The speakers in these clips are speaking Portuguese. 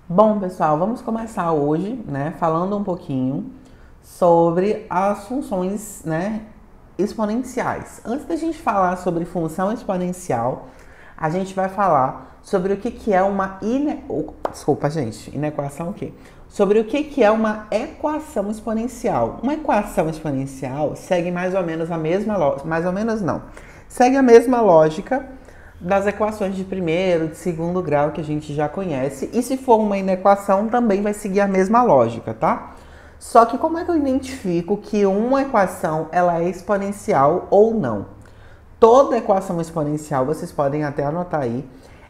Bom, pessoal, vamos começar hoje, né, falando um pouquinho sobre as funções, né, exponenciais. Antes da gente falar sobre função exponencial, a gente vai falar sobre o que é uma inequação o quê? Sobre o que é uma equação exponencial. Uma equação exponencial segue mais ou menos a mesma lógica, mais ou menos não. Segue a mesma lógica das equações de primeiro, de segundo grau que a gente já conhece. E se for uma inequação, também vai seguir a mesma lógica, tá? Só que como é que eu identifico que uma equação ela é exponencial ou não? Toda equação exponencial, vocês podem até anotar aí,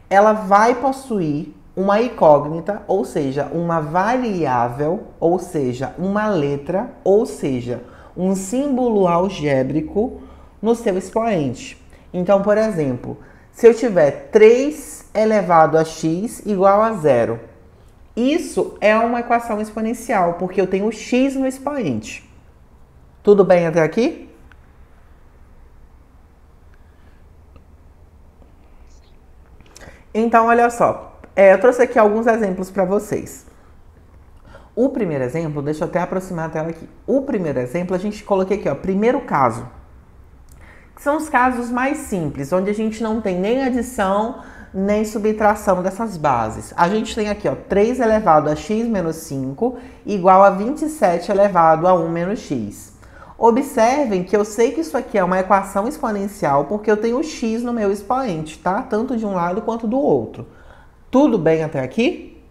ela vai possuir uma incógnita, ou seja, uma variável, ou seja, uma letra, ou seja, um símbolo algébrico no seu expoente. Então, por exemplo, se eu tiver 3 elevado a x igual a zero, isso é uma equação exponencial, porque eu tenho x no expoente. Tudo bem até aqui? Então, olha só, eu trouxe aqui alguns exemplos para vocês. O primeiro exemplo, deixa eu até aproximar a tela aqui. O primeiro exemplo, a gente coloquei aqui, ó, primeiro caso. Que são os casos mais simples, onde a gente não tem nem adição, nem subtração dessas bases. A gente tem aqui, ó, 3 elevado a x menos 5 igual a 27 elevado a 1 menos x. Observem que eu sei que isso aqui é uma equação exponencial porque eu tenho x no meu expoente, tá? Tanto de um lado quanto do outro. Tudo bem até aqui?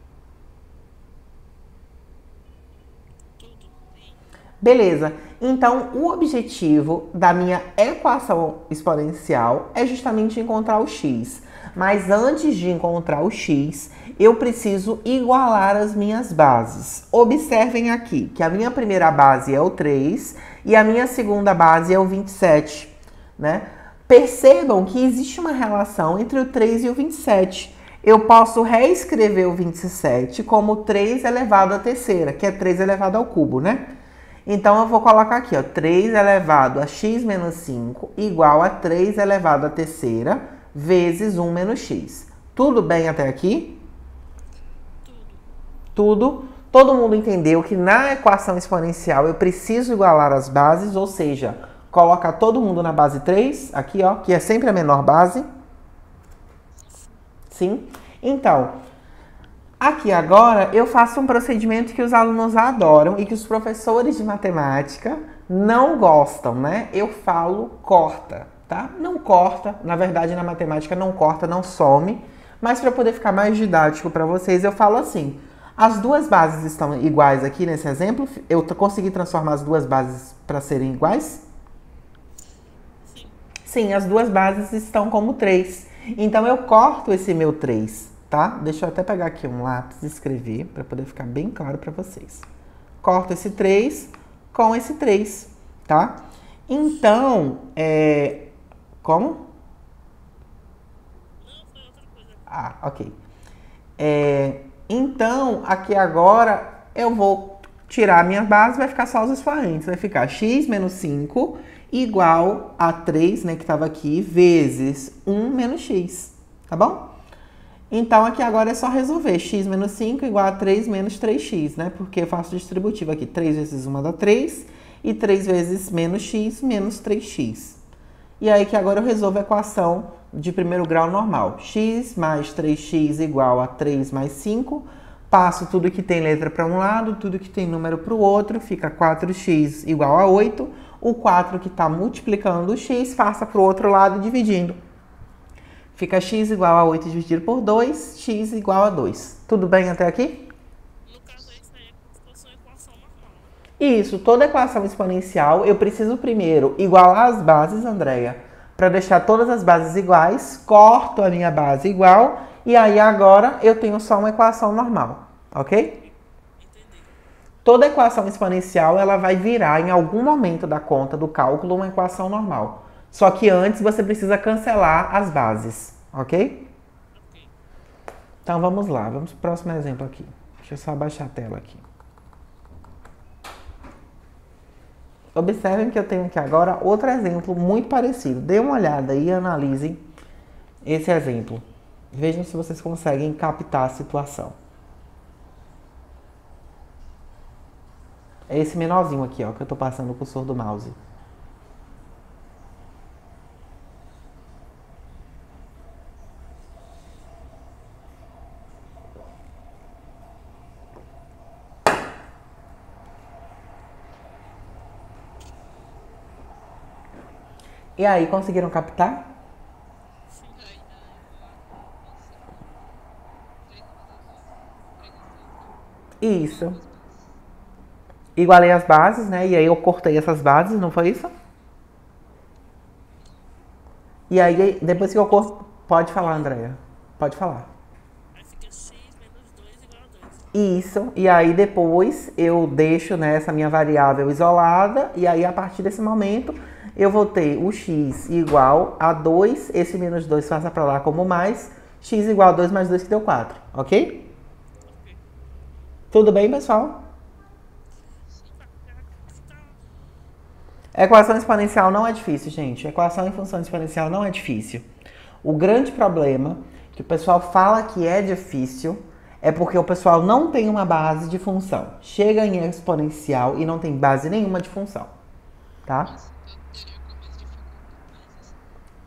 Beleza. Então, o objetivo da minha equação exponencial é justamente encontrar o x. Mas antes de encontrar o x, eu preciso igualar as minhas bases. Observem aqui que a minha primeira base é o 3 e a minha segunda base é o 27, né? Percebam que existe uma relação entre o 3 e o 27. Eu posso reescrever o 27 como 3 elevado à terceira, que é 3 elevado ao cubo, né? Então, eu vou colocar aqui, ó, 3 elevado a x menos 5 igual a 3 elevado à terceira vezes 1 menos x. Tudo bem até aqui? Tudo. Todo mundo entendeu que na equação exponencial eu preciso igualar as bases, ou seja, colocar todo mundo na base 3, aqui, ó, que é sempre a menor base. Sim? Então, aqui agora eu faço um procedimento que os alunos adoram e que os professores de matemática não gostam, né? Eu falo corta, tá? Não corta, na verdade na matemática não corta, não some, mas para poder ficar mais didático para vocês eu falo assim: as duas bases estão iguais aqui nesse exemplo, eu consegui transformar as duas bases para serem iguais? Sim, as duas bases estão como 3. Então eu corto esse meu 3. Tá? Deixa eu até pegar aqui um lápis e escrever para poder ficar bem claro para vocês. Corto esse 3 com esse 3, tá? Então, como? Ah, ok. Então, aqui agora eu vou tirar a minha base, vai ficar só os expoentes. Vai ficar x menos 5 igual a 3, né, que estava aqui, vezes 1 menos x, tá bom? Então, aqui agora é só resolver. X menos 5 igual a 3 menos 3x, né? Porque eu faço distributivo aqui. 3 vezes 1 dá 3 e 3 vezes menos x menos 3x. E aí que agora eu resolvo a equação de primeiro grau normal. X mais 3x igual a 3 mais 5. Passo tudo que tem letra para um lado, tudo que tem número para o outro. Fica 4x igual a 8. O 4 que está multiplicando o x, passa para o outro lado dividindo. Fica x igual a 8 dividido por 2, x igual a 2. Tudo bem até aqui? No caso, isso aí é como se fosse uma equação normal. Isso, toda equação exponencial, eu preciso primeiro igualar as bases, Andréia, para deixar todas as bases iguais, corto a minha base igual, e aí agora eu tenho só uma equação normal, ok? Entendi. Toda equação exponencial, ela vai virar em algum momento da conta do cálculo uma equação normal. Só que antes você precisa cancelar as bases, ok? Ok. Então vamos lá, vamos pro próximo exemplo aqui. Deixa eu só abaixar a tela aqui. Observem que eu tenho aqui agora outro exemplo muito parecido. Dê uma olhada aí e analisem esse exemplo. Vejam se vocês conseguem captar a situação. É esse menorzinho aqui, ó, que eu tô passando o cursor do mouse. E aí, conseguiram captar? Sim. Isso. Igualei as bases, né? E aí eu cortei essas bases, não foi isso? E aí, depois que eu corto... Pode falar, Andréia. Pode falar. Aí fica x menos 2 igual a 2. Isso. E aí depois eu deixo, né, essa minha variável isolada. E aí a partir desse momento eu vou ter o x igual a 2. Esse menos 2 passa para lá como mais. X igual a 2 mais 2 que deu 4. Ok? Ok. Tudo bem, pessoal? Tá. Equação exponencial não é difícil, gente. Equação em função exponencial não é difícil. O grande problema que o pessoal fala que é difícil é porque o pessoal não tem uma base de função. Chega em exponencial e não tem base nenhuma de função, tá?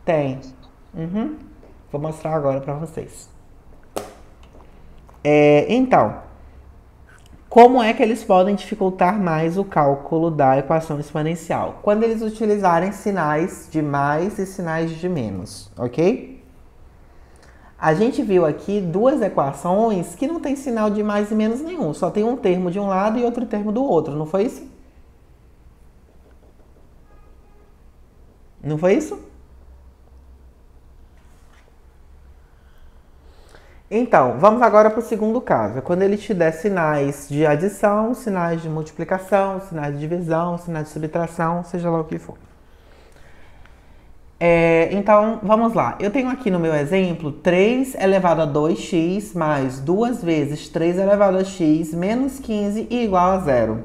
Tem. Uhum. Vou mostrar agora para vocês. Então, como é que eles podem dificultar mais o cálculo da equação exponencial? Quando eles utilizarem sinais de mais e sinais de menos, ok? A gente viu aqui duas equações que não tem sinal de mais e menos nenhum, só tem um termo de um lado e outro termo do outro, não foi isso? Não foi isso? Então, vamos agora para o segundo caso. É quando ele te der sinais de adição, sinais de multiplicação, sinais de divisão, sinais de subtração, seja lá o que for. Então, vamos lá. Eu tenho aqui no meu exemplo 3 elevado a 2x mais 2 vezes 3 elevado a x menos 15 e igual a zero.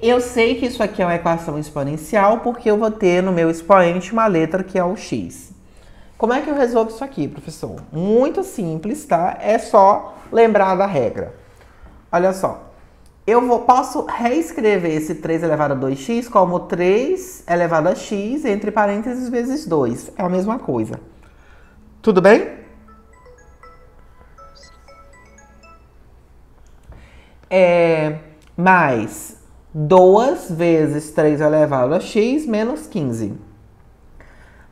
Eu sei que isso aqui é uma equação exponencial porque eu vou ter no meu expoente uma letra que é o x. Como é que eu resolvo isso aqui, professor? Muito simples, tá? É só lembrar da regra. Olha só. Posso reescrever esse 3 elevado a 2x como 3 elevado a x, entre parênteses, vezes 2. É a mesma coisa. Tudo bem? Mais 2 vezes 3 elevado a x menos 15.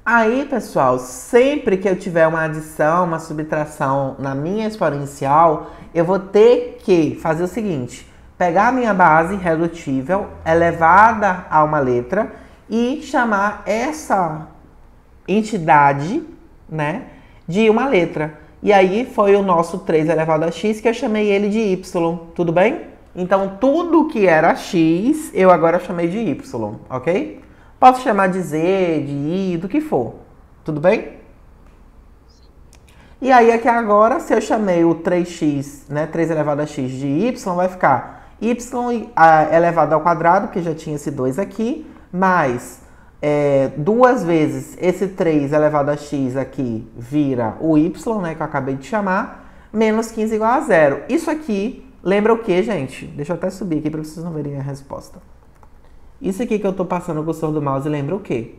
Aí, pessoal, sempre que eu tiver uma adição, uma subtração na minha exponencial, eu vou ter que fazer o seguinte: pegar a minha base redutível elevada a uma letra e chamar essa entidade, né, de uma letra. E aí foi o nosso 3 elevado a x que eu chamei ele de y, tudo bem? Então, tudo que era x, eu agora chamei de y, ok? Posso chamar de z, de i, do que for. Tudo bem? E aí aqui agora, se eu chamei o 3x, né, 3 elevado a x de y, vai ficar y elevado ao quadrado, que já tinha esse 2 aqui, mais 2 vezes esse 3 elevado a x aqui vira o y, né, que eu acabei de chamar, menos 15 igual a zero. Isso aqui lembra o que, gente? Deixa eu até subir aqui para vocês não verem a resposta. Isso aqui que eu tô passando o cursor do mouse lembra o quê?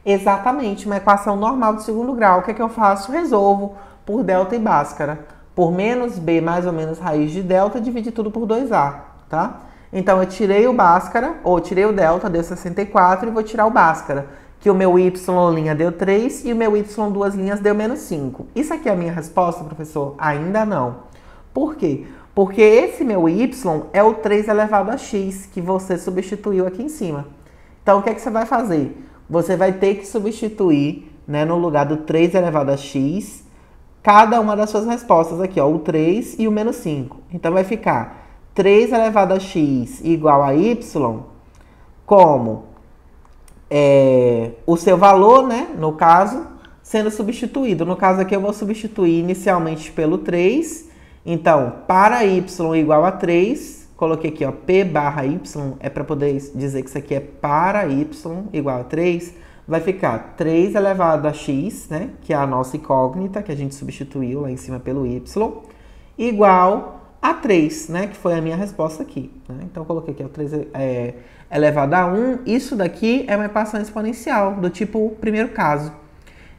Exatamente, uma equação normal de segundo grau. O que é que eu faço? Resolvo por delta e bhaskara. Por menos b mais ou menos raiz de delta, divide tudo por 2a, tá? Então, eu tirei o bhaskara, ou tirei o delta, deu 64, e vou tirar o bhaskara. Que o meu y' deu 3 e o meu y duas linhas deu menos 5. Isso aqui é a minha resposta, professor? Ainda não. Por quê? Porque esse meu y é o 3 elevado a x, que você substituiu aqui em cima. Então, o que é que você vai fazer? Você vai ter que substituir, né, no lugar do 3 elevado a x, cada uma das suas respostas aqui, ó, o 3 e o menos 5. Então, vai ficar 3 elevado a x igual a y, como o seu valor, né, no caso, sendo substituído. No caso aqui, eu vou substituir inicialmente pelo 3. Então, para y igual a 3, coloquei aqui, ó, p barra y, é para poder dizer que isso aqui é para y igual a 3, vai ficar 3 elevado a x, né, que é a nossa incógnita, que a gente substituiu lá em cima pelo y, igual a 3, né? Que foi a minha resposta aqui. Né? Então, eu coloquei aqui o 3 elevado a 1. Isso daqui é uma equação exponencial, do tipo primeiro caso.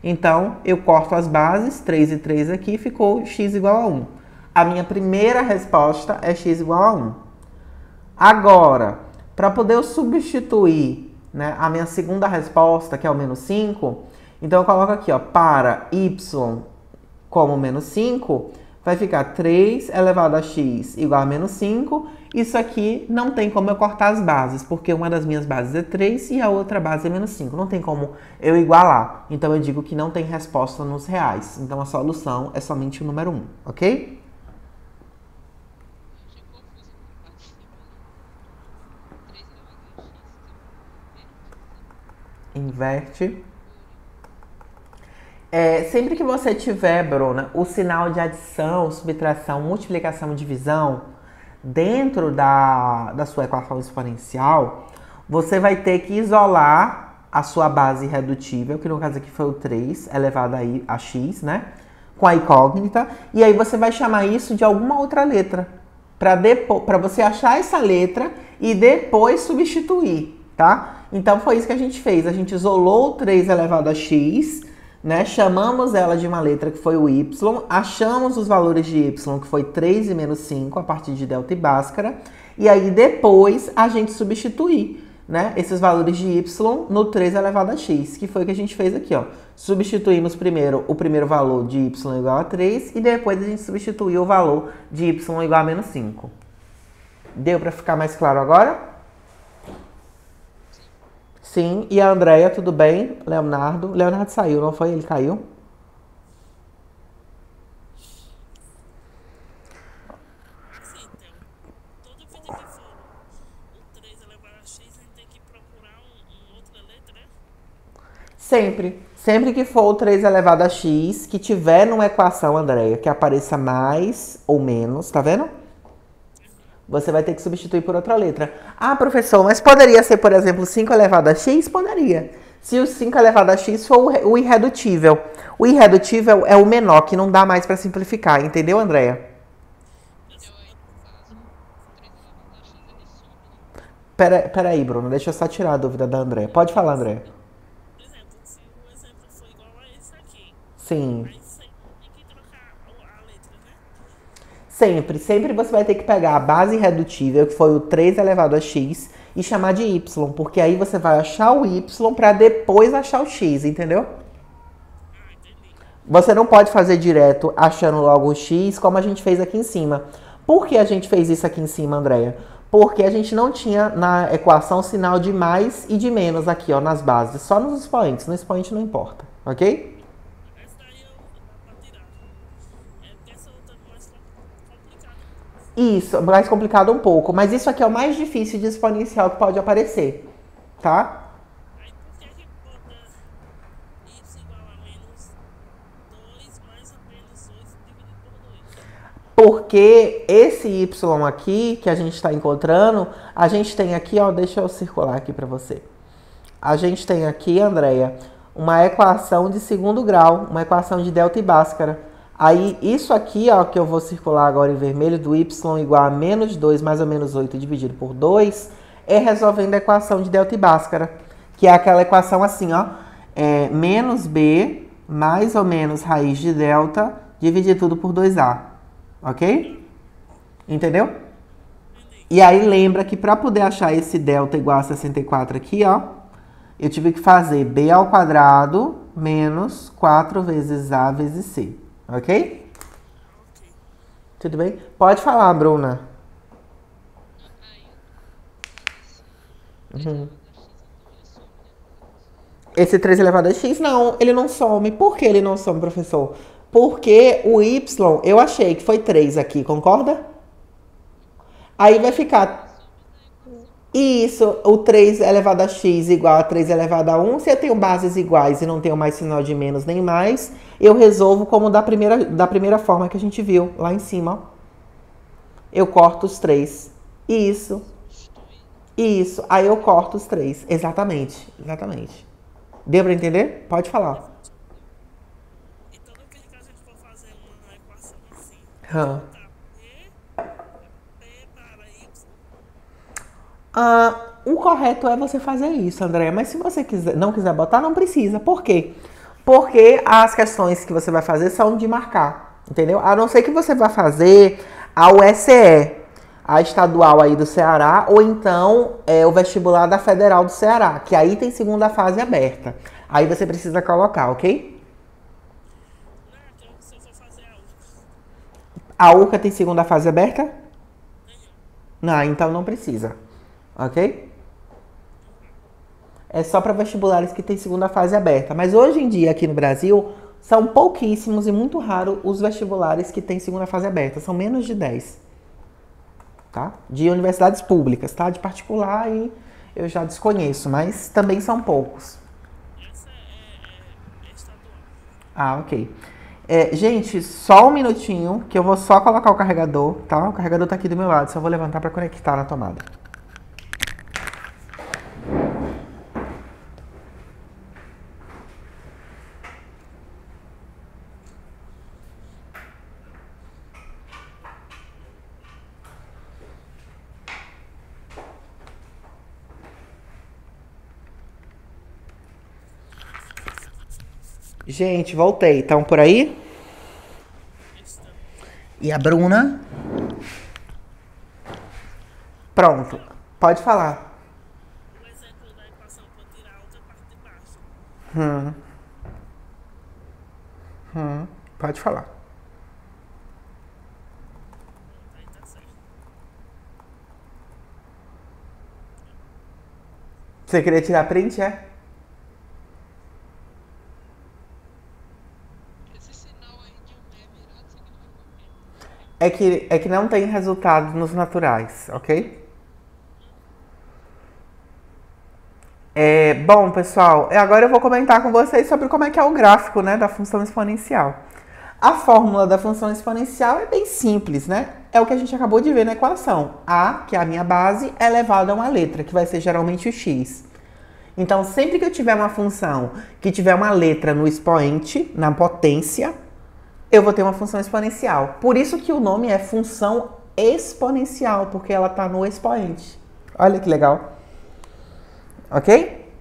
Então, eu corto as bases, 3 e 3 aqui, ficou x igual a 1. A minha primeira resposta é x igual a 1. Agora, para poder eu substituir, né, a minha segunda resposta, que é o menos 5, então eu coloco aqui, ó, para y como menos 5, vai ficar 3 elevado a x igual a menos 5. Isso aqui não tem como eu cortar as bases, porque uma das minhas bases é 3 e a outra base é menos 5. Não tem como eu igualar. Então eu digo que não tem resposta nos reais. Então a solução é somente o número 1, ok? Achei confuso com a parte de cima, né? 3 elevado a x, Inverte. Sempre que você tiver, Bruna, o sinal de adição, subtração, multiplicação e divisão dentro da sua equação exponencial, você vai ter que isolar a sua base irredutível, que no caso aqui foi o 3 elevado a x, né? Com a incógnita. E aí você vai chamar isso de alguma outra letra, para você achar essa letra e depois substituir, tá? Então foi isso que a gente fez. A gente isolou o 3 elevado a x, né? Chamamos ela de uma letra que foi o y, achamos os valores de y, que foi 3 e menos 5, a partir de delta e bhaskara, e aí depois a gente substituir, né, esses valores de y no 3 elevado a x, que foi o que a gente fez aqui, ó. Substituímos primeiro o primeiro valor de y igual a 3 e depois a gente substituiu o valor de y igual a menos 5. Deu para ficar mais claro agora? Sim, e a Andréia, tudo bem? Leonardo. Leonardo saiu, não foi? Ele caiu? assim, então, toda vida que for o 3 elevado a x, a gente tem que procurar outra letra, né? Sempre. Sempre que for o 3 elevado a x, que tiver numa equação, Andréia, que apareça mais ou menos, tá vendo? Você vai ter que substituir por outra letra. Ah, professor, mas poderia ser, por exemplo, 5 elevado a x? Poderia. Se o 5 elevado a x for o irredutível. O irredutível é o menor, que não dá mais para simplificar. Entendeu, Andréia? Eu aí, no caso, o 3 elevado a x, ele some, né? Peraí, Bruno. Deixa eu só tirar a dúvida da Andréia. Pode falar, Andréia. Por exemplo, se o exemplo for igual a esse aqui, Sim. aí sempre tem que trocar a letra, né? Sempre você vai ter que pegar a base irredutível, que foi o 3 elevado a x, e chamar de y, porque aí você vai achar o y para depois achar o x, entendeu? Ah, entendi. Você não pode fazer direto achando logo o x, como a gente fez aqui em cima. Por que a gente fez isso aqui em cima, Andréia? Porque a gente não tinha na equação sinal de mais e de menos aqui, ó, nas bases. Só nos expoentes. No expoente não importa, ok? Essa daí eu dá pra tirar. É porque essa outra é mais complicada. Isso, mais complicado um pouco. Mas isso aqui é o mais difícil de exponencial que pode aparecer, tá? Aí por que que bota y igual a menos 2 mais ou menos 8 dividido por 2? Porque esse y aqui que a gente está encontrando, a gente tem aqui, ó, deixa eu circular aqui para você. A gente tem aqui, Andréia, uma equação de segundo grau, uma equação de delta e bhaskara. Aí, isso aqui, ó, que eu vou circular agora em vermelho, do y igual a menos 2 mais ou menos 8 dividido por 2, é resolvendo a equação de delta e bhaskara, que é aquela equação assim, ó, menos b mais ou menos raiz de delta dividir tudo por 2a, ok? Entendeu? E aí lembra que para poder achar esse delta igual a 64 aqui, ó, eu tive que fazer b ao quadrado menos 4 vezes a vezes c. Ok? Ok. Tudo bem? Pode falar, Bruna. Aí, Esse 3 elevado a x, não, ele não some. Por que ele não some, professor? Porque o y, eu achei que foi 3 aqui, concorda? Aí vai ficar... Isso, o 3 elevado a x igual a 3 elevado a 1. Se eu tenho bases iguais e não tenho mais sinal de menos nem mais, eu resolvo como da primeira forma que a gente viu lá em cima. Ó. Eu corto os 3. Isso. Isso. Aí eu corto os 3. Exatamente. Exatamente. Deu pra entender? Pode falar. então, naquele caso, a gente for fazer uma equação assim, Hã. tá b O correto é você fazer isso, Andréia. Mas se você não quiser botar, não precisa. Por quê? Porque as questões que você vai fazer são de marcar, entendeu? A não ser que você vá fazer a USE, a estadual aí do Ceará, ou então o vestibular da Federal do Ceará, que aí tem segunda fase aberta. Aí você precisa colocar, ok? Não, que se eu for fazer a UFS. A UCA tem segunda fase aberta? Nenhum. Não, então não precisa, ok? É só para vestibulares que tem segunda fase aberta. Mas hoje em dia, aqui no Brasil, são pouquíssimos e muito raros os vestibulares que tem segunda fase aberta. São menos de 10. Tá? De universidades públicas, tá? De particular aí eu já desconheço, mas também são poucos. Essa é estadual. Ah, ok. Gente, só um minutinho que eu vou só colocar o carregador, tá? O carregador tá aqui do meu lado, só vou levantar para conectar na tomada. Gente, voltei. Estão por aí? Estamos. E a Bruna? Pronto. Pode falar. O exemplo da equação para tirar a outra parte de baixo. Pode falar. Aí tá certo. Você queria tirar print, é? Esse sinal aí de um pé virado significa o quê? É que não tem resultado nos naturais, ok? Bom, pessoal, agora eu vou comentar com vocês sobre como é que é o gráfico, né, da função exponencial. A fórmula da função exponencial é bem simples, né? É o que a gente acabou de ver na equação. A, que é a minha base, é elevado a uma letra, que vai ser geralmente o x. Então, sempre que eu tiver uma função que tiver uma letra no expoente, na potência, eu vou ter uma função exponencial. Por isso que o nome é função exponencial, porque ela está no expoente. Olha que legal. Ok?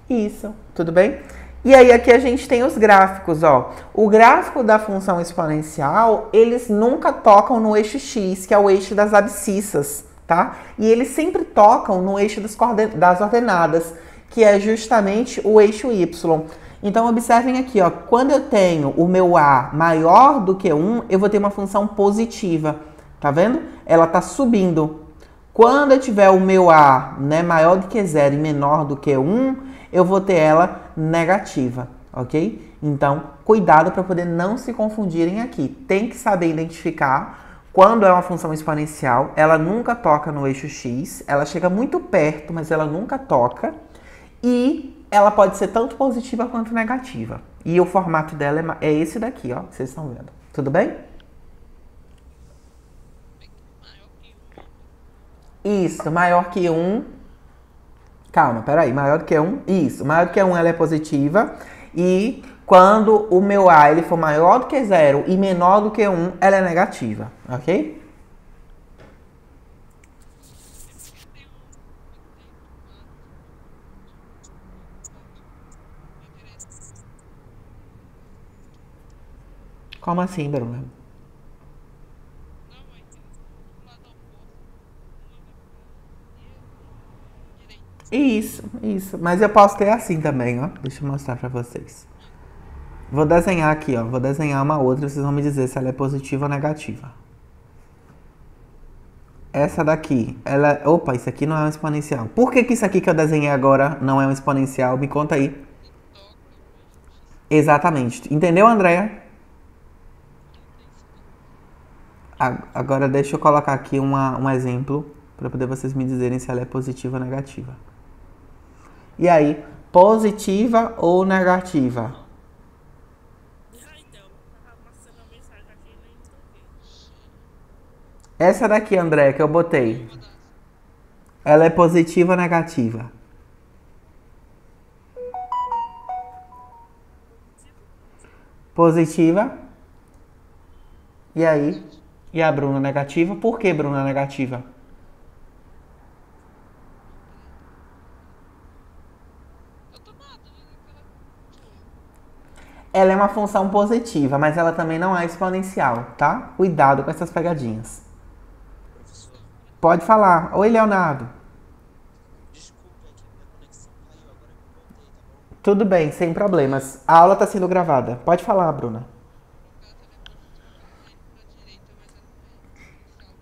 Isso, tudo bem? E aí aqui a gente tem os gráficos, ó. O gráfico da função exponencial, eles nunca tocam no eixo x, que é o eixo das abscissas, tá? E eles sempre tocam no eixo das ordenadas, que é justamente o eixo y. Então observem aqui, ó, quando eu tenho o meu a maior do que 1, eu vou ter uma função positiva, tá vendo? Ela tá subindo. Quando eu tiver o meu a, né, maior do que 0 e menor do que 1, eu vou ter ela negativa, ok? Então, cuidado para poder não se confundirem aqui. Tem que saber identificar quando é uma função exponencial. Ela nunca toca no eixo x, ela chega muito perto, mas ela nunca toca. E ela pode ser tanto positiva quanto negativa. E o formato dela é esse daqui, ó, que vocês estão vendo. Tudo bem? Isso, maior que 1. Calma, peraí, maior do que 1. Isso, maior do que 1 ela é positiva. E quando o meu A ele for maior do que 0 e menor do que 1, ela é negativa, ok? Como assim, Bruna? Isso. Mas eu posso ter assim também, ó. Deixa eu mostrar pra vocês. Vou desenhar aqui, ó. Vou desenhar uma outra, vocês vão me dizer se ela é positiva ou negativa. Essa daqui, ela... Opa, isso aqui não é um exponencial. Por que que isso aqui que eu desenhei agora não é um exponencial? Me conta aí. Exatamente. Entendeu, Andréia? Agora deixa eu colocar aqui um exemplo para poder vocês me dizerem se ela é positiva ou negativa. E aí, positiva ou negativa? Então, tava passando a mensagem aqui e nem toquei. Essa daqui, André, que eu botei. Ela é positiva ou negativa? Positiva. E aí? E a Bruna negativa? Por que Bruna negativa? Ela é uma função positiva, mas ela também não é exponencial, tá? Cuidado com essas pegadinhas. Professor, Pode falar. Oi, Leonardo. desculpe aqui, minha conexão caiu, agora que eu voltei, tá bom? Tudo bem, sem problemas. A aula está sendo gravada. Pode falar, Bruna.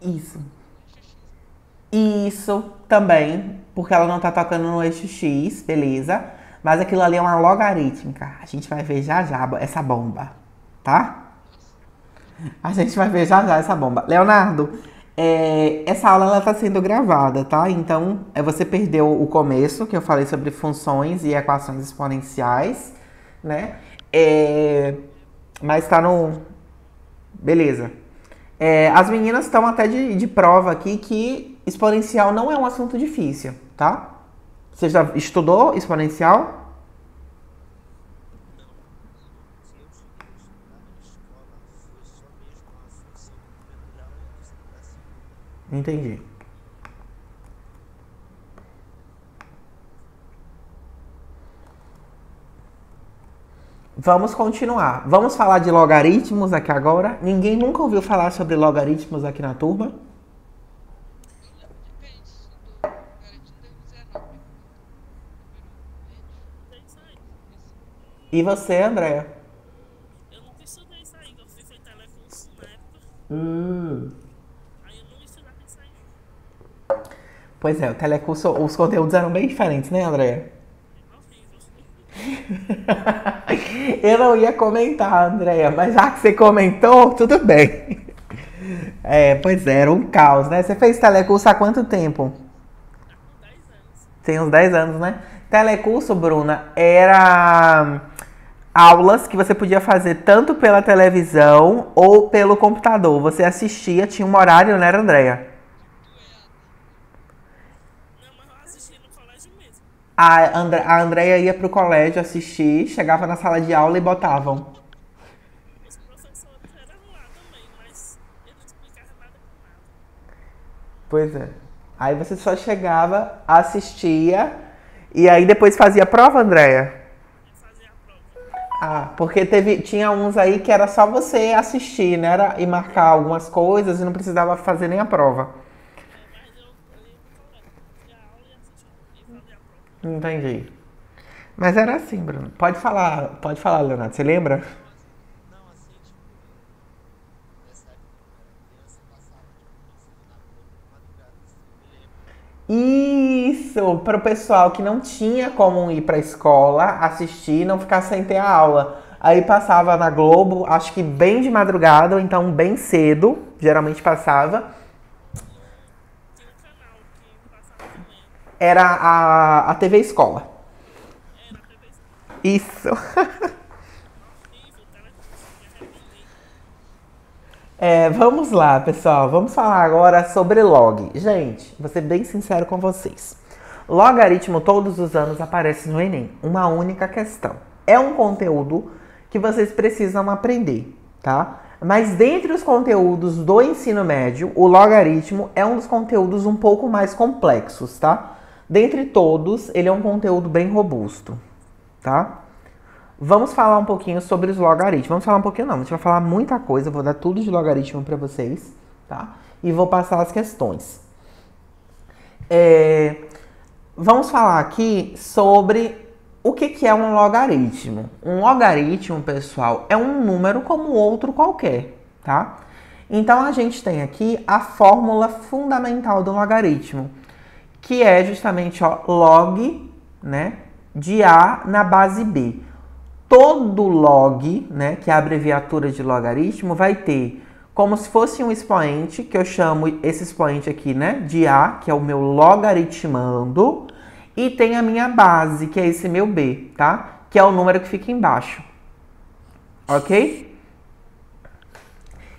Isso. Isso também, porque ela não tá tocando no eixo X, beleza? Mas aquilo ali é uma logarítmica. A gente vai ver já já essa bomba, tá? A gente vai ver já já essa bomba. Leonardo, essa aula ela tá sendo gravada, tá? Então, você perdeu o começo, que eu falei sobre funções e equações exponenciais, né? Mas tá no... Beleza. As meninas estão até de prova aqui que exponencial não é um assunto difícil, tá? Você já estudou exponencial? Não, o que eu estudava na escola foi só mesmo a função do primeiro grau e a da segunda. Entendi. Vamos continuar. Vamos falar de logaritmos aqui agora. Ninguém nunca ouviu falar sobre logaritmos aqui na turma? É isso aí. E você, Andréa? Eu nunca estudei isso aí, eu fiz em telecurso na época, Hum. aí eu não estudava isso aí. Pois é, o telecurso, os conteúdos eram bem diferentes, né, Andréa? É horrível. Eu não ia comentar, Andréa, mas já que você comentou, tudo bem. Pois é, era um caos, né? Você fez telecurso há quanto tempo? Tá com 10 anos. Tem uns 10 anos, né? Telecurso, Bruna, era aulas que você podia fazer tanto pela televisão ou pelo computador. Você assistia, tinha um horário, né, Andréa? Não, mas eu assisti no colégio mesmo. A Andréia ia pro colégio assistir, chegava na sala de aula e botavam. Os professores eram lá também, mas eles não explicavam nada com nada. Pois é. Aí você só chegava, assistia e aí depois fazia prova, Andréia? Eu fazia a prova. Porque tinha uns aí que era só você assistir, né? E marcar algumas coisas e não precisava fazer nem a prova. Mas eu ia pro colégio, fazia a aula e assistia e fazia a prova. Entendi. Mas era assim, Bruno. Pode falar, Leonardo. Você lembra? Não, assim, tipo, nessa época quando eu era criança, passava, tipo, ensino na Globo de madrugada, assim, eu me lembro. Isso, para o pessoal que não tinha como ir para a escola, assistir e não ficar sem ter a aula. Aí passava na Globo, acho que bem de madrugada, ou então bem cedo, geralmente passava. Tinha um canal que passava também. Era a TV Escola. Era a TV Escola. Isso. Horrível, telecurso, me arrependi. Vamos lá, pessoal. Vamos falar agora sobre log. Gente, vou ser bem sincero com vocês. Logaritmo todos os anos aparece no Enem. Uma única questão. É um conteúdo que vocês precisam aprender, tá? Mas dentre os conteúdos do ensino médio, o logaritmo é um dos conteúdos um pouco mais complexos, tá? Dentre todos, ele é um conteúdo bem robusto, tá? Vamos falar um pouquinho sobre os logaritmos. Vamos falar um pouquinho não, a gente vai falar muita coisa, eu vou dar tudo de logaritmo para vocês, tá? E vou passar as questões. Vamos falar aqui sobre o que é um logaritmo. Um logaritmo, pessoal, é um número como outro qualquer, tá? Então a gente tem aqui a fórmula fundamental do logaritmo, que é justamente log, né, de A na base B. Todo log, né, que é a abreviatura de logaritmo, vai ter como se fosse um expoente, que eu chamo esse expoente aqui, né, de A, que é o meu logaritmando, e tem a minha base, que é esse meu B, tá? Que é o número que fica embaixo. Ok?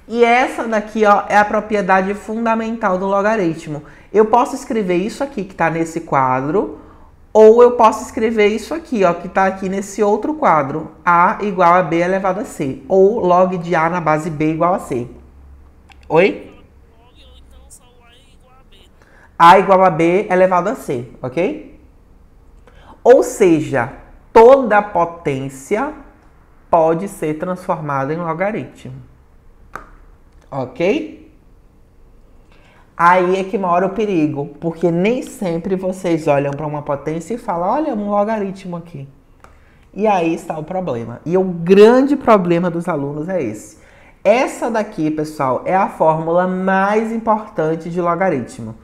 E essa daqui, ó, é a propriedade fundamental do logaritmo. Eu posso escrever isso aqui que está nesse quadro, ou eu posso escrever isso aqui, ó, que está aqui nesse outro quadro. A igual a B elevado a C. Ou log de A na base B igual a C. Oi? Log ou então só o A igual a B, né? A igual a B elevado a C, ok? Ou seja, toda potência pode ser transformado em logaritmo. Ok? Aí é que mora o perigo, porque nem sempre vocês olham para uma potência e falam, olha, um logaritmo aqui. E aí está o problema. E o grande problema dos alunos é esse. Essa daqui, pessoal, é a fórmula mais importante de logaritmo.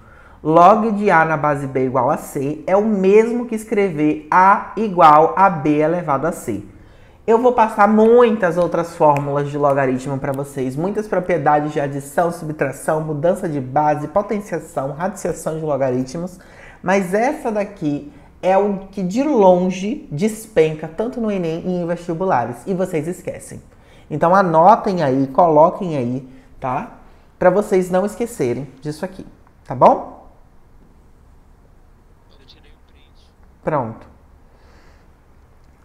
Log de A na base B igual a C é o mesmo que escrever A igual a B elevado a C. Eu vou passar muitas outras fórmulas de logaritmo para vocês, muitas propriedades de adição, subtração, mudança de base, potenciação, radiciação de logaritmos, mas essa daqui é o que de longe despenca tanto no Enem e em vestibulares, e vocês esquecem. Então anotem aí, coloquem aí, tá? Para vocês não esquecerem disso aqui, tá bom? Eu tirei um print. Pronto.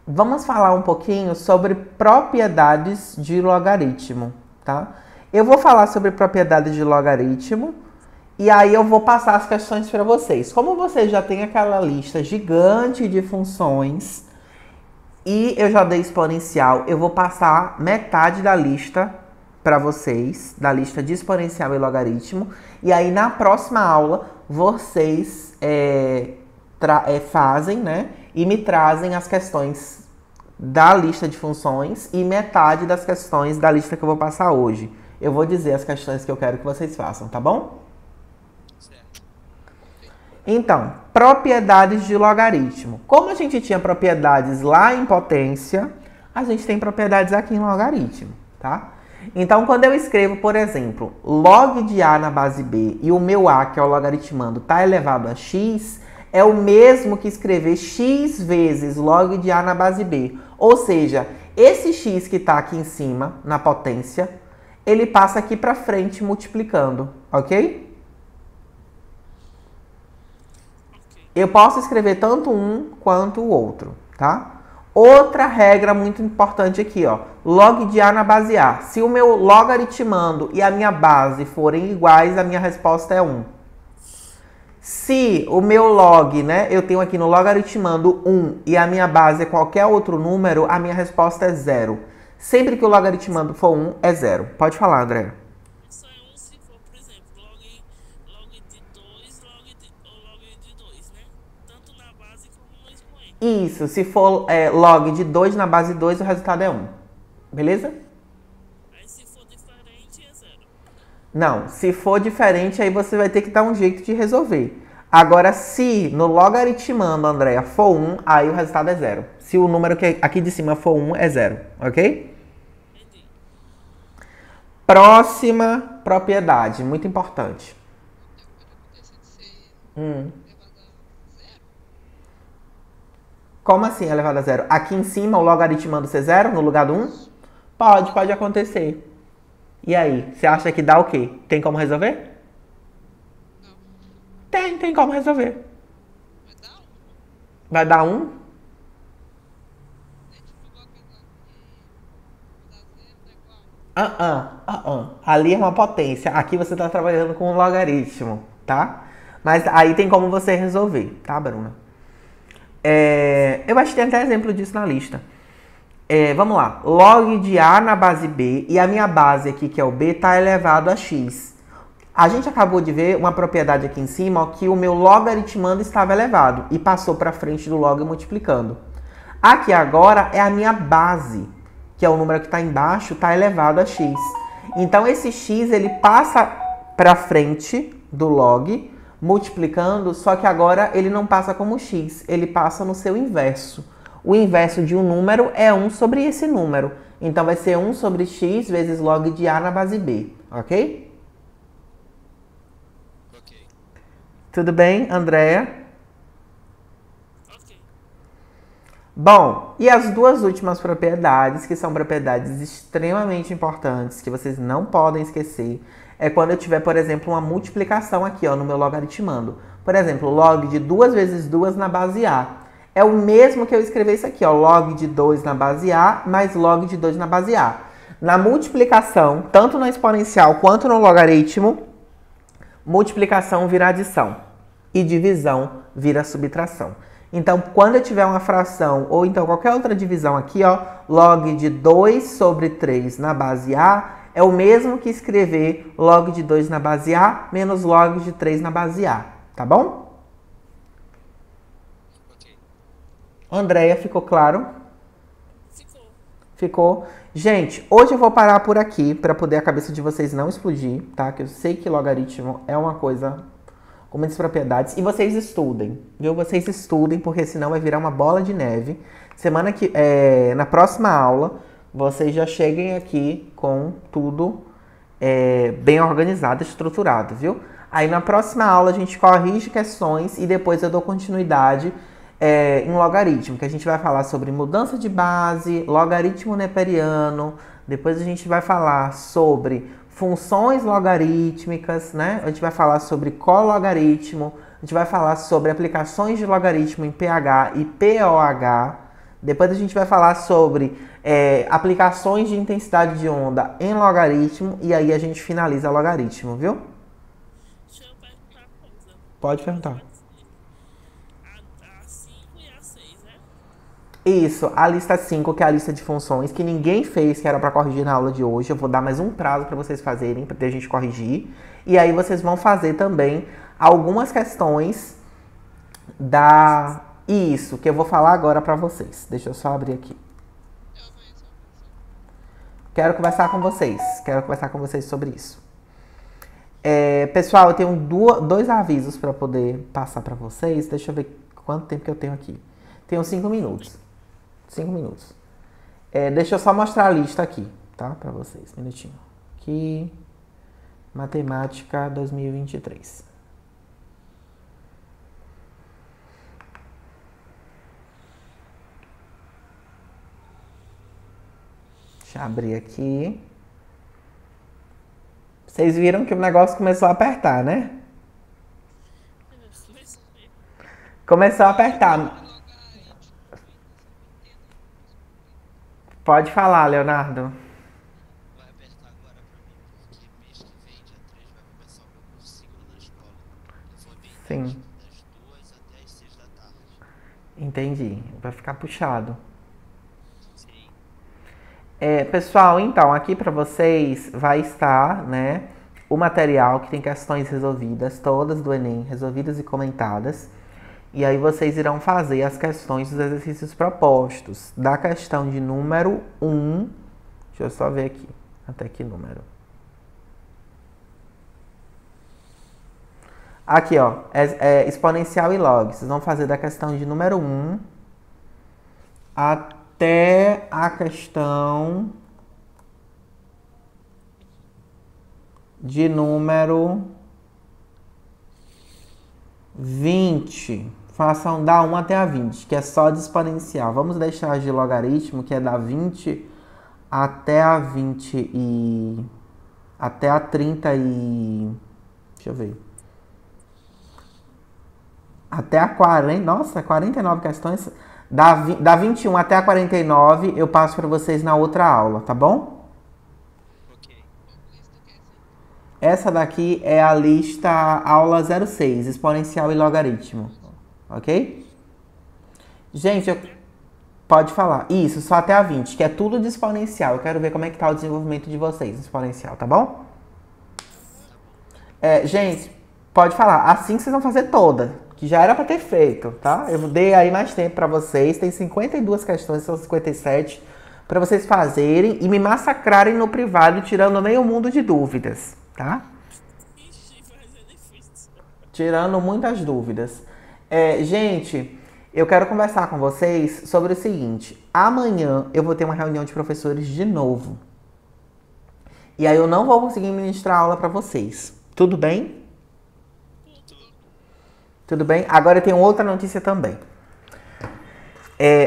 Vamos falar um pouquinho sobre propriedades de logaritmo, tá? Eu vou falar sobre propriedades de logaritmo e aí eu vou passar as questões para vocês. Como vocês já têm aquela lista gigante de funções e eu já dei exponencial, eu vou passar metade da lista para vocês, da lista de exponencial e logaritmo. E aí na próxima aula vocês fazem, né? E me trazem as questões da lista de funções e metade das questões da lista que eu vou passar hoje. Eu vou dizer as questões que eu quero que vocês façam, tá bom? Certo. Então, propriedades de logaritmo. Como a gente tinha propriedades lá em potência, a gente tem propriedades aqui em logaritmo, tá? Então, quando eu escrevo, por exemplo, log de A na base B e o meu A, que é o logaritmando, está elevado a x, é o mesmo que escrever x vezes log de A na base B. Ou seja, esse x que está aqui em cima, na potência, ele passa aqui para frente multiplicando, ok? Eu posso escrever tanto um quanto o outro, tá? Outra regra muito importante aqui, ó. Log de A na base A. Se o meu logaritmando e a minha base forem iguais, a minha resposta é 1. Se o meu log, né, eu tenho aqui no logaritmando 1 e a minha base é qualquer outro número, a minha resposta é 0. Sempre que o logaritmando for 1, é 0. Pode falar, André. Só é 1 se for, por exemplo, log de 2, log de 2, né? Tanto na base como no expoente. Isso, se for log de 2 na base 2, o resultado é 1. Beleza? Aí se for diferente, é 0. Não, se for diferente, aí você vai ter que dar um jeito de resolver. Agora, se no logaritmando, Andréia, for 1, aí o resultado é 0. Se o número que aqui de cima for 1, é 0, ok? Entendi. Próxima propriedade, muito importante. Acontece de ser Hum. elevado a 0. Como assim elevado a 0? Aqui em cima o logaritmando ser 0 no lugar do 1? Pode acontecer. E aí, você acha que dá o quê? Tem como resolver? Não. Tem como resolver. Vai dar 1. Vai dar 1? É tipo igual aquela que dá 0 é igual. Ali é uma potência. Aqui você está trabalhando com um logaritmo, tá? Mas aí tem como você resolver, tá, Bruna? Eu acho que tem até exemplo disso na lista. Vamos lá. Log de A na base B e a minha base aqui, que é o B, está elevado a x. A gente acabou de ver uma propriedade aqui em cima, ó, que o meu logaritmando estava elevado e passou para frente do log multiplicando. Aqui agora é a minha base, que é o número que está embaixo, está elevado a x. Então esse x ele passa para frente do log multiplicando, só que agora ele não passa como x, ele passa no seu inverso. O inverso de um número é 1 sobre esse número. Então vai ser 1 sobre x vezes log de A na base B, ok? Ok. Tudo bem, Andréia? Ok. Bom, e as duas últimas propriedades, que são propriedades extremamente importantes, que vocês não podem esquecer, é quando eu tiver, por exemplo, uma multiplicação aqui, ó, no meu logaritmando. Por exemplo, log de 2 vezes 2 na base A. É o mesmo que eu escrever isso aqui, ó, log de 2 na base A mais log de 2 na base A. Na multiplicação, tanto no exponencial quanto no logaritmo, multiplicação vira adição e divisão vira subtração. Então, quando eu tiver uma fração ou então qualquer outra divisão aqui, ó, log de 2 sobre 3 na base A é o mesmo que escrever log de 2 na base A menos log de 3 na base A, tá bom? Ok. Andréia, ficou claro? Ficou. Ficou? Gente, hoje eu vou parar por aqui para poder a cabeça de vocês não explodir, tá? Que eu sei que logaritmo é uma coisa com muitas propriedades. E vocês estudem, viu? Vocês estudem, porque senão vai virar uma bola de neve. Na próxima aula, vocês já cheguem aqui com tudo bem organizado, estruturado, viu? Aí na próxima aula a gente corrige questões e depois eu dou continuidade em logaritmo, que a gente vai falar sobre mudança de base, logaritmo neperiano, depois a gente vai falar sobre funções logarítmicas, né? A gente vai falar sobre cologaritmo, a gente vai falar sobre aplicações de logaritmo em pH e POH, depois a gente vai falar sobre aplicações de intensidade de onda em logaritmo e aí a gente finaliza logaritmo, viu? Deixa eu perguntar uma coisa. Pode perguntar. A 5 e a 6, né? Isso, a lista 5, que é a lista de funções, que ninguém fez, que era para corrigir na aula de hoje. Eu vou dar mais um prazo para vocês fazerem, para a gente corrigir. E aí vocês vão fazer também algumas questões Isso, que eu vou falar agora para vocês. Deixa eu só abrir aqui. Quero conversar com vocês sobre isso. Pessoal, eu tenho dois avisos para poder passar para vocês. Deixa eu ver quanto tempo que eu tenho aqui. Tenho 5 minutos. 5 minutos. Deixa eu só mostrar a lista aqui, tá? Para vocês. Minutinho. Aqui. Matemática 2023. Deixa eu abrir aqui. Vocês viram que o negócio começou a apertar, né? Começou a apertar. Pode falar, Leonardo. Vai apertar agora pra mim, porque mês que vem, dia 3, vai começar o meu curso seguro na escola. Eu vou bem Sim. das 2 até as 6 da tarde. Entendi. Vai ficar puxado. Sim. Pessoal, então, aqui para vocês vai estar, né, o material que tem questões resolvidas, todas do Enem, resolvidas e comentadas. E aí vocês irão fazer as questões dos exercícios propostos. Da questão de número 1, deixa eu só ver aqui, até que número. Aqui, ó, exponencial e log. Vocês vão fazer da questão de número 1 até a questão de número 20. Façam da 1 até a 20, que é só de exponencial. Vamos deixar de logaritmo, que é da 20 até a 20 e... até a 30 e... deixa eu ver. Até a 40... Nossa, 49 questões. Da 21 até a 49 eu passo para vocês na outra aula, tá bom? Ok. Essa daqui é a lista aula 06, exponencial e logaritmo. Ok? Gente, pode falar. Isso, só até a 20, que é tudo de exponencial. Eu quero ver como é que tá o desenvolvimento de vocês, exponencial, tá bom? Gente, pode falar. Assim vocês vão fazer toda, que já era para ter feito, tá? Eu dei aí mais tempo para vocês. Tem 52 questões, são 57, para vocês fazerem e me massacrarem no privado, tirando meio mundo de dúvidas, tá? Ixi, vai ser difícil. Tirando muitas dúvidas. Gente, eu quero conversar com vocês sobre o seguinte. Amanhã eu vou ter uma reunião de professores de novo. E aí eu não vou conseguir ministrar aula para vocês. Tudo bem? Tudo bem? Agora eu tenho outra notícia também.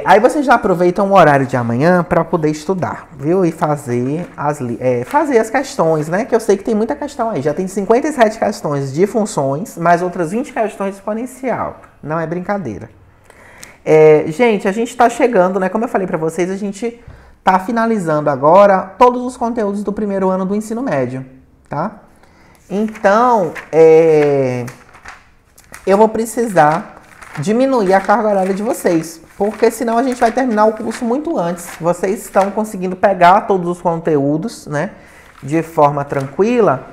Aí vocês já aproveitam o horário de amanhã para poder estudar, viu? E fazer as questões, né? Que eu sei que tem muita questão aí. Já tem 57 questões de funções, mais outras 20 questões de exponencial. Não é brincadeira. Gente, a gente está chegando, né? Como eu falei para vocês, a gente está finalizando agora todos os conteúdos do primeiro ano do ensino médio, tá? Então, eu vou precisar diminuir a carga horária de vocês, porque senão a gente vai terminar o curso muito antes. Vocês estão conseguindo pegar todos os conteúdos, né, de forma tranquila,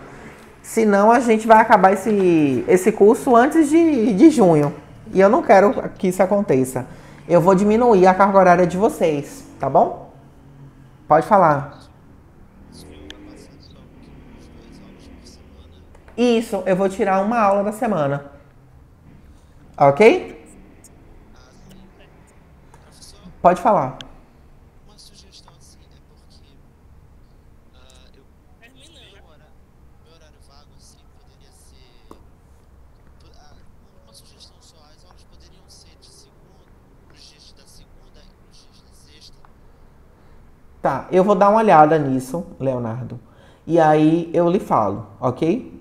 senão a gente vai acabar esse curso antes de junho. E eu não quero que isso aconteça. Eu vou diminuir a carga horária de vocês, tá bom? Pode falar. Isso vai passar só uns 2 aulas por semana. Isso, eu vou tirar uma aula da semana, ok? Ah, sim. Professor, Pode falar. uma sugestão assim é porque eu Terminando. meu horário vago assim poderia ser uma sugestão só, as aulas poderiam ser de segunda, nos dias da segunda e nos dias da sexta. Tá, eu vou dar uma olhada nisso, Leonardo. E aí eu lhe falo, ok?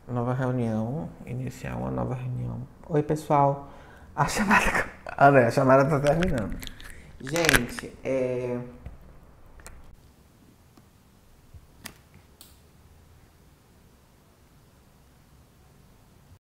Nova reunião. Iniciar uma nova reunião. Oi, pessoal. A chamada. Ah, né? A chamada tá terminando. Gente,